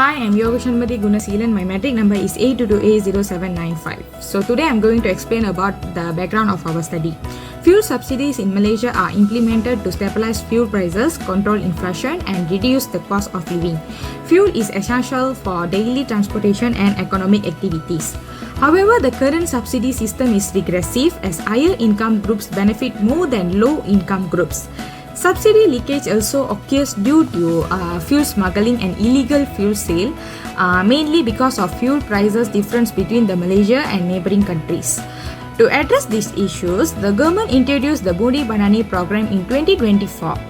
Hi, I'm Yogashanmati Gunaseelan. My metric number is A22A0795. So today I'm going to explain about the background of our study. Fuel subsidies in Malaysia are implemented to stabilize fuel prices, control inflation, and reduce the cost of living. Fuel is essential for daily transportation and economic activities. However, the current subsidy system is regressive as higher income groups benefit more than low income groups. Subsidy leakage also occurs due to fuel smuggling and illegal fuel sale, mainly because of fuel prices difference between the Malaysia and neighboring countries. To address these issues, the government introduced the BUDI program in 2024.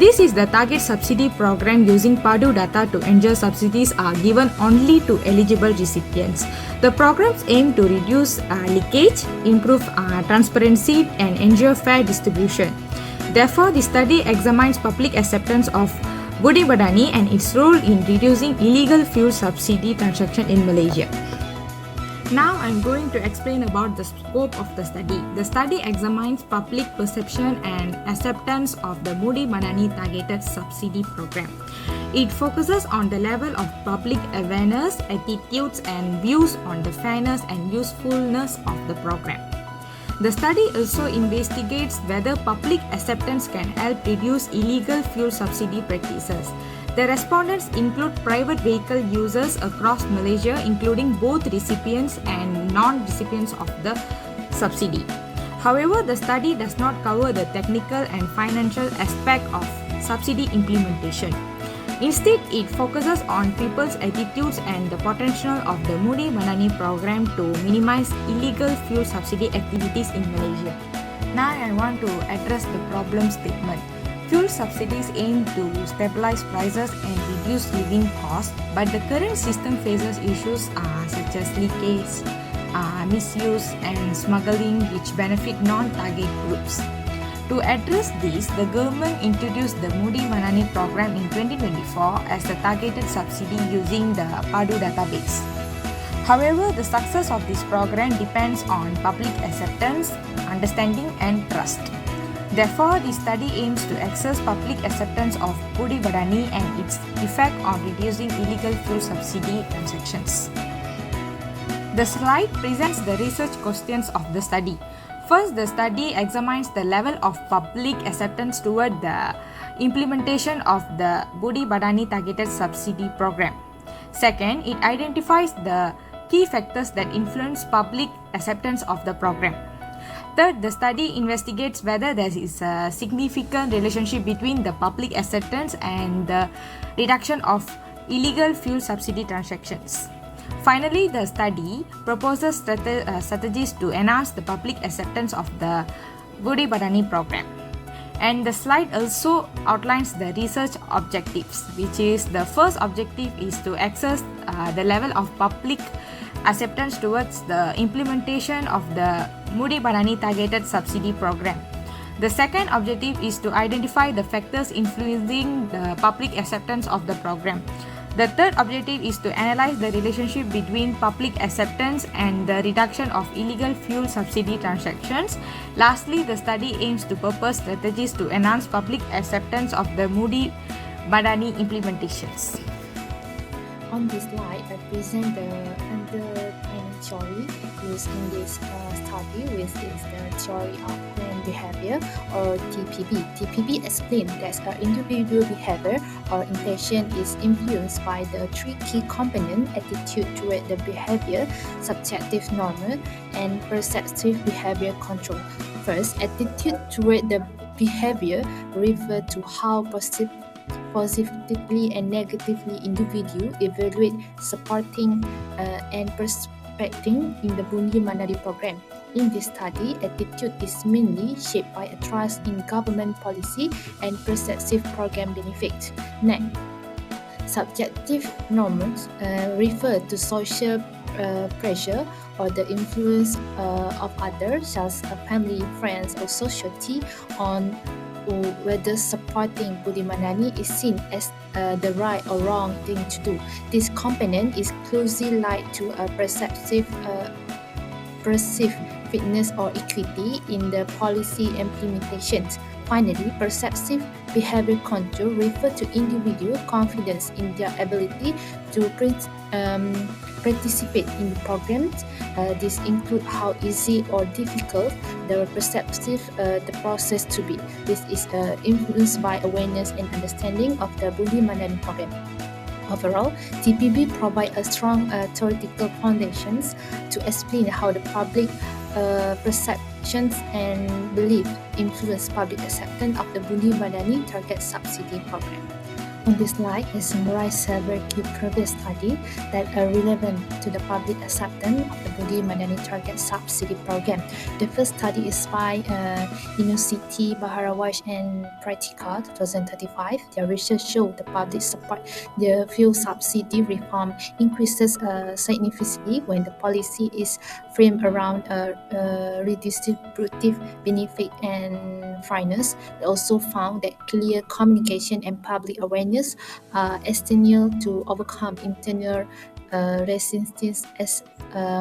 This is the target subsidy program using PADU data to ensure subsidies are given only to eligible recipients. The programs aim to reduce leakage, improve transparency, and ensure fair distribution. Therefore, the study examines public acceptance of BUDI and its role in reducing illegal fuel subsidy transactions in Malaysia. Now, I'm going to explain about the scope of the study. The study examines public perception and acceptance of the BUDI targeted subsidy program. It focuses on the level of public awareness, attitudes, and views on the fairness and usefulness of the program. The study also investigates whether public acceptance can help reduce illegal fuel subsidy practices. The respondents include private vehicle users across Malaysia, including both recipients and non-recipients of the subsidy. However, the study does not cover the technical and financial aspect of subsidy implementation. Instead, it focuses on people's attitudes and the potential of the BUDI program to minimize illegal fuel subsidy activities in Malaysia. Now, I want to address the problem statement. Fuel subsidies aim to stabilize prices and reduce living costs, but the current system faces issues such as leakage, misuse, and smuggling, which benefit non-target groups. To address this, the government introduced the BUDI program in 2024 as the targeted subsidy using the PADU database. However, the success of this program depends on public acceptance, understanding, and trust. Therefore, the study aims to assess public acceptance of BUDI and its effect on reducing illegal fuel subsidy transactions. The slide presents the research questions of the study. First, the study examines the level of public acceptance toward the implementation of the BUDI targeted subsidy program. Second, it identifies the key factors that influence public acceptance of the program. Third, the study investigates whether there is a significant relationship between the public acceptance and the reduction of illegal fuel subsidy transactions. Finally, the study proposes strategies to enhance the public acceptance of the BUDI program. And the slide also outlines the research objectives, which is the first objective is to assess the level of public acceptance towards the implementation of the BUDI targeted subsidy program. The second objective is to identify the factors influencing the public acceptance of the program. The third objective is to analyze the relationship between public acceptance and the reduction of illegal fuel subsidy transactions. Lastly, the study aims to propose strategies to enhance public acceptance of the BUDI implementations. On this slide, I present the underpinning theory used in this study, which is the theory of planned behavior or TPB. TPB explains that individual behavior or intention is influenced by the three key components: attitude toward the behavior, subjective normal, and perceptive behavior control. First, attitude toward the behavior refers to how positively and negatively individuals evaluate, supporting, and participating in the BUDI program. In this study, attitude is mainly shaped by a trust in government policy and perceptive program benefits. Next, subjective norms refer to social pressure or the influence of others, such as family, friends, or society, on whether supporting BUDI is seen as the right or wrong thing to do. This component is closely linked to a perceived fitness or equity in the policy implementations. Finally, perceptive behavior control refer to individual confidence in their ability to participate in the programs. This include how easy or difficult the perceptive the process to be. This is influenced by awareness and understanding of the BUDI MADANI program. Overall, TPB provide a strong theoretical foundations to explain how the public perceptions and belief influence public acceptance of the BUDI MADANI target subsidy program. On this slide, I summarize several key previous studies that are relevant to the public acceptance of the BUDI MADANI target subsidy program. The first study is by University Baharawaj and Pratika 2035. Their research showed the public support the fuel subsidy reform increases significantly when the policy is framed around redistributive benefit and fairness. They also found that clear communication and public awareness are essential to overcome internal resistance as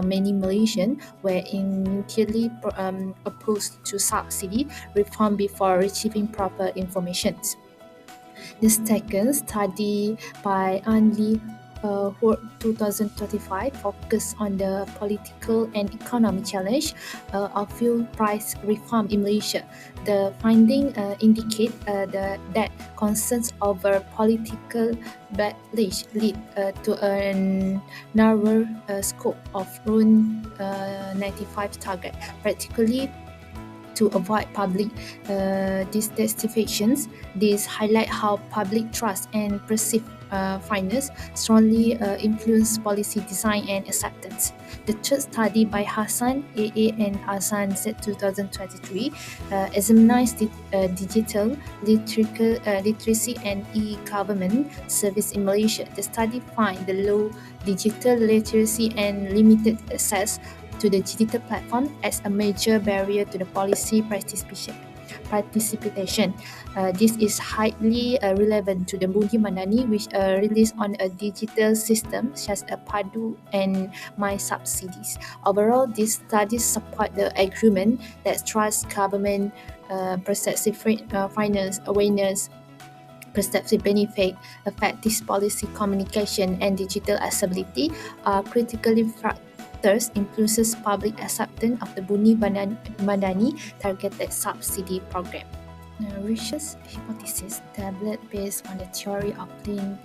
many Malaysians were initially opposed to subsidy reform before receiving proper information. The second study by Anli 2025 focused on the political and economic challenge of fuel price reform in Malaysia. The finding indicate that concerns over political backlash lead to a narrower scope of Rule 95 target, particularly to avoid public dissatisfactions. This highlight how public trust and perceived fairness strongly influence policy design and acceptance. The third study by Hassan AA and Hassan Z 2023 examines digital literacy and e-government service in Malaysia. The study find the low digital literacy and limited access to the digital platform as a major barrier to the policy participation. This is highly relevant to the BUDI MADANI, which released on a digital system such as PADU and My Subsidies. Overall, these studies support the agreement that trust government, perceptive finance, awareness, perceptive benefit, effective policy communication, and digital accessibility are critically factors influences public acceptance of the BUDI MADANI targeted subsidy program. Research hypothesis developed based on the theory of lean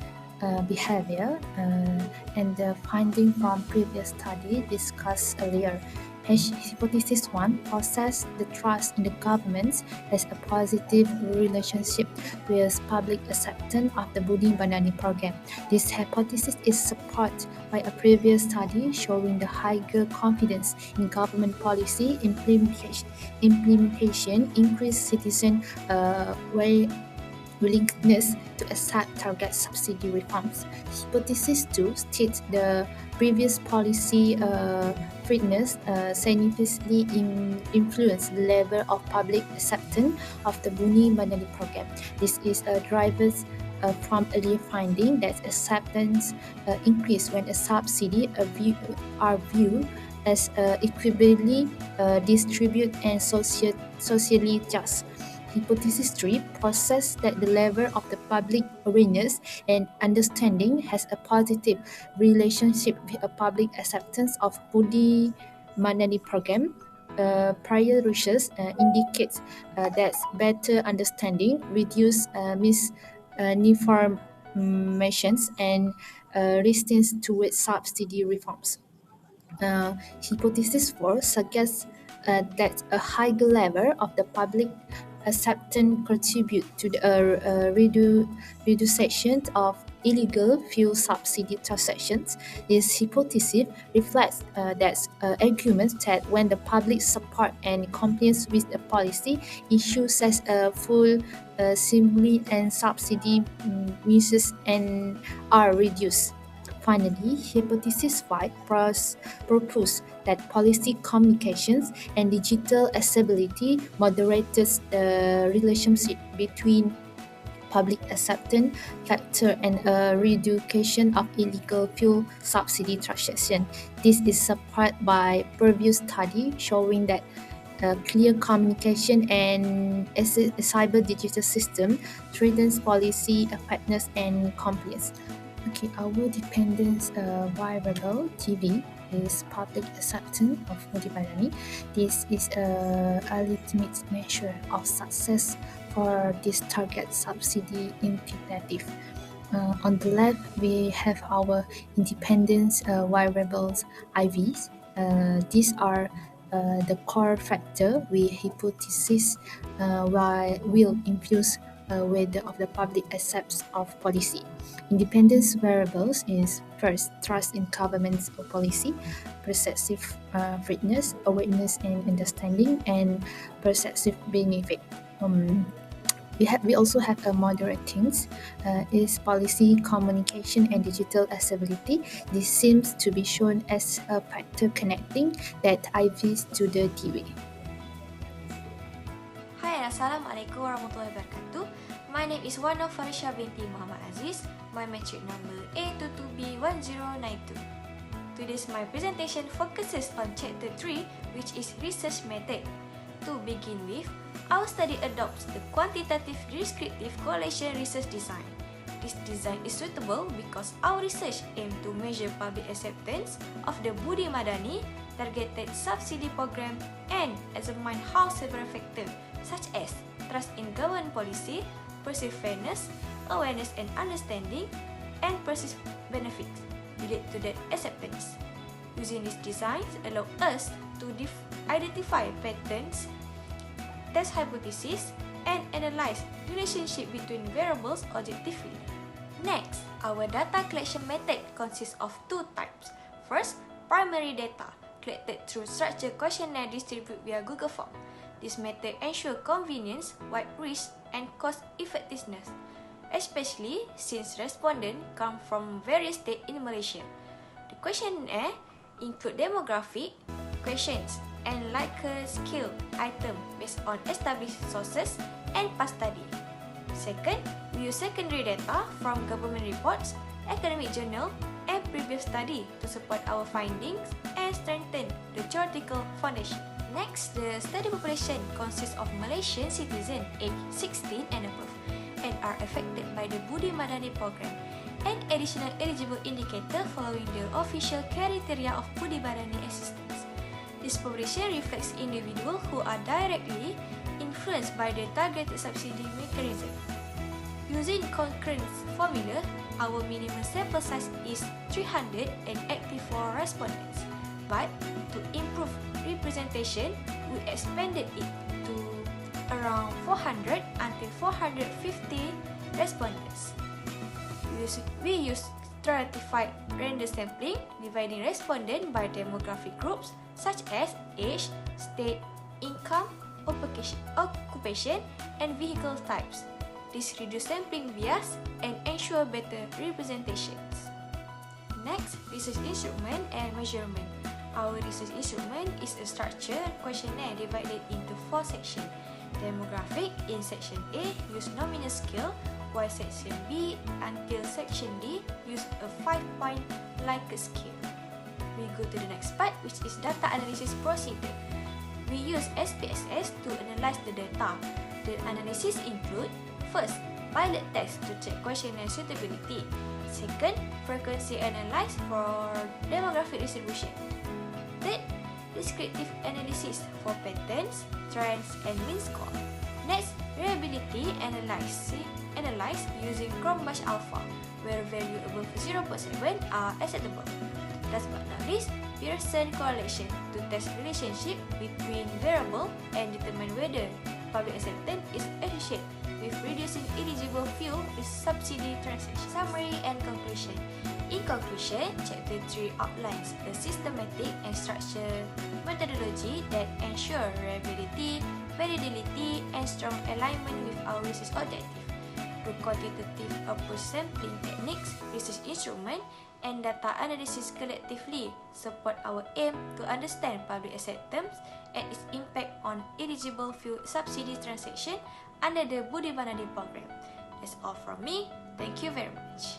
behavior and the finding from previous study discussed earlier. Hypothesis 1 possess the trust in the government as a positive relationship with public acceptance of the BUDI MADANI program. This hypothesis is supported by a previous study showing the higher confidence in government policy implementation increased citizen willingness to accept target subsidy reforms. Hypothesis 2 states the previous policy fitness significantly influenced the level of public acceptance of the BUDI MADANI program. This is a driver from earlier finding that acceptance increase when a subsidy are viewed as equitably distributed and socially just. Hypothesis 3 possesses that the level of the public awareness and understanding has a positive relationship with a public acceptance of BUDI MADANI program. Prior research indicates that better understanding reduce misinformations and resistance towards subsidy reforms. Hypothesis 4 suggests that a higher level of the public acceptance contribute to the reduction of illegal fuel subsidy transactions. This hypothesis reflects that arguments that when the public support and compliance with the policy issues such as full subsidy and subsidy misuse and are reduced. Finally, Hypothesis 5 proposes that policy communications and digital accessibility moderates the relationship between public acceptance factor and a reduction of illegal fuel subsidy transaction. This is supported by previous study showing that clear communication and a cyber digital system strengthens policy effectiveness and compliance. Okay, our dependence variable TV is public acceptance of MADANI. This is a ultimate measure of success for this target subsidy initiative. On the left, we have our independence variables IVs. These are the core factor we hypothesis will influence whether of the public accepts of policy. Independence variables is first trust in government's policy, perceptive fitness, awareness and understanding, and perceptive benefit. We also have a moderate things is policy, communication, and digital accessibility. This seems to be shown as a factor connecting that IVs to the TV. Hai, Assalamualaikum warahmatullahi wabarakatuh. My name is Wana Farisha binti Muhammad Aziz. My metric number A22B1092. Today's my presentation focuses on Chapter 3, which is Research Method. To begin with, our study adopts the quantitative descriptive correlation research design. This design is suitable because our research aims to measure public acceptance of the BUDI MADANI targeted subsidy program and examine how several factors such as trust in government policy, perceived fairness, awareness and understanding, and perceived benefits relate to that acceptance. Using these designs allow us to identify patterns, test hypotheses, and analyze relationship between variables objectively. Next, our data collection method consists of two types. First, primary data, collected through structured questionnaire distributed via Google Form. This method ensures convenience, wide reach, and cost effectiveness, especially since respondents come from various states in Malaysia. The questionnaire include demographic questions and Likert scale item based on established sources and past study. Second, we use secondary data from government reports, academic journal, and previous study to support our findings and strengthen the theoretical foundation. Next, the study population consists of Malaysian citizens aged 16 and above and are affected by the BUDI MADANI program. An additional eligible indicator following the official criteria of BUDI MADANI assistance. This population reflects individuals who are directly influenced by the targeted subsidy mechanism. Using concurrence formula, our minimum sample size is 384 respondents. But to improve representation, we expanded it to around 400 until 450 respondents. We use stratified random sampling, dividing respondents by demographic groups such as age, state, income, occupation, and vehicle types. This reduces sampling bias and ensure better representations. Next, research instrument and measurement. Our research instrument is a structured questionnaire divided into 4 sections. Demographic in section A use nominal scale, while section B until section D use a 5-point Likert scale. We go to the next part, which is data analysis procedure. We use SPSS to analyze the data. The analysis include: first, pilot test to check questionnaire suitability. Second, frequency analysis for demographic distribution. Third, descriptive analysis for patterns, trends, and mean score. Next, reliability analyze using Chromebus Alpha, where value above 0.7 are acceptable. Last but not least, Pearson correlation to test relationship between variable and determine whether public acceptance is associated with reducing eligible fuel with subsidy transaction. Summary and conclusion. In conclusion, Chapter 3 outlines a systematic and structured methodology that ensure reliability, validity, and strong alignment with our research objective. Through quantitative approach sampling techniques, research instrument, and data analysis collectively support our aim to understand public acceptance and its impact on eligible fuel subsidy transaction under the BUDI MADANI program. That's all from me. Thank you very much.